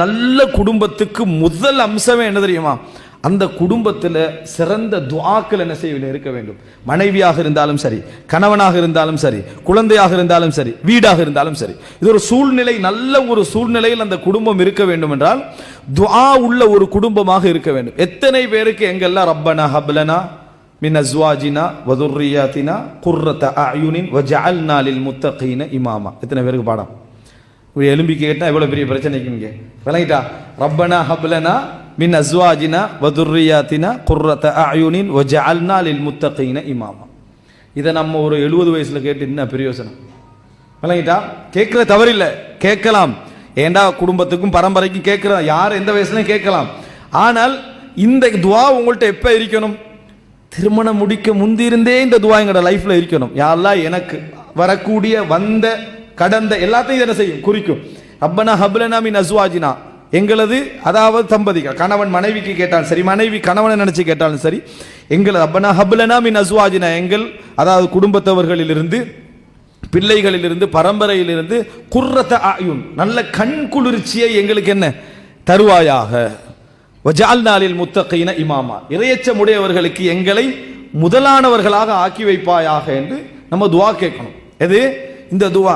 நல்ல குடும்பத்துக்கு முதல் அம்சமே என்ன தெரியுமா? அந்த குடும்பத்தில் சிறந்த துஆக்கள் என்ன செய்ய இருக்க வேண்டும். மனைவியாக இருந்தாலும் சரி, கணவனாக இருந்தாலும் சரி, குழந்தையாக இருந்தாலும் சரி, வீடாக இருந்தாலும் சரி, இது ஒரு சூழ்நிலை, நல்ல ஒரு சூழ்நிலையில் அந்த குடும்பம் இருக்க வேண்டும் என்றால் துஆ உள்ள ஒரு குடும்பமாக இருக்க வேண்டும். எத்தனை பேருக்கு எங்கெல்லாம் ரப்பனா ஹப்லனா மின் அஸ்வாஜினா வ துர்ரியாத்தினா குர்ரத அயுனின் வஜஅல்னா லில் முத்தகீன இமாமா. எத்தனை பேருக்கு பாடம் எலும்பி கேட்டா எவ்வளவு பெரிய பிரச்சனைக்குங்க விளங்கிட்டா? ரப்பனா ஹப்லனா மின் அஸ்வாஜினா வ துர்ரியாத்தினா குர்ரத அயுனின் வஜஅல்னா லில் முத்தகீன இமாமா. இதை நம்ம ஒரு 70 வயசுல கேட்டு என்ன பிரயோசனம்? விளங்கிட்டா? கேட்கிற தவறில்லை, கேட்கலாம். ஏண்டா குடும்பத்துக்கும் பரம்பரைக்கும் கேட்கிற யார் எந்த வயசுலையும் கேட்கலாம். ஆனால் இந்த துவா உங்கள்கிட்ட எப்ப இருக்கணும்? திருமணம் முடிக்க முந்திருந்தே இந்த துவா எங்களோட லைஃப்ல இருக்கணும். யா அல்லாஹ் எனக்கு வரக்கூடிய வந்த கடந்த எல்லாத்தையும் என்ன செய்யும்? குறிக்கும். ரப்பனா ஹப்லனா மின் அஸ்வாஜினா, எங்களது அதாவது தம்பதிகள், கணவன் மனைவிக்கு கேட்டாலும் சரி, மனைவி கணவனை நினைச்சு கேட்டாலும் சரி, எங்கள் ரப்பனா ஹப்லனா மின் அஸ்வாஜினா, எங்கள் அதாவது குடும்பத்தவர்களிலிருந்து, பிள்ளைகளிலிருந்து, பரம்பரையிலிருந்து குர்ரத அயுன், நல்ல கண் குளிர்ச்சியை எங்களுக்கு என்ன தருவாயாக. வஜஅல்னா லில் முத்தகீன இமாமா, இறையச்சமுடையவர்களுக்கு எங்களை முதலானவர்களாக ஆக்கி வைப்பாயாக என்று நம்ம துஆ கேட்கணும். எது இந்த துஆ?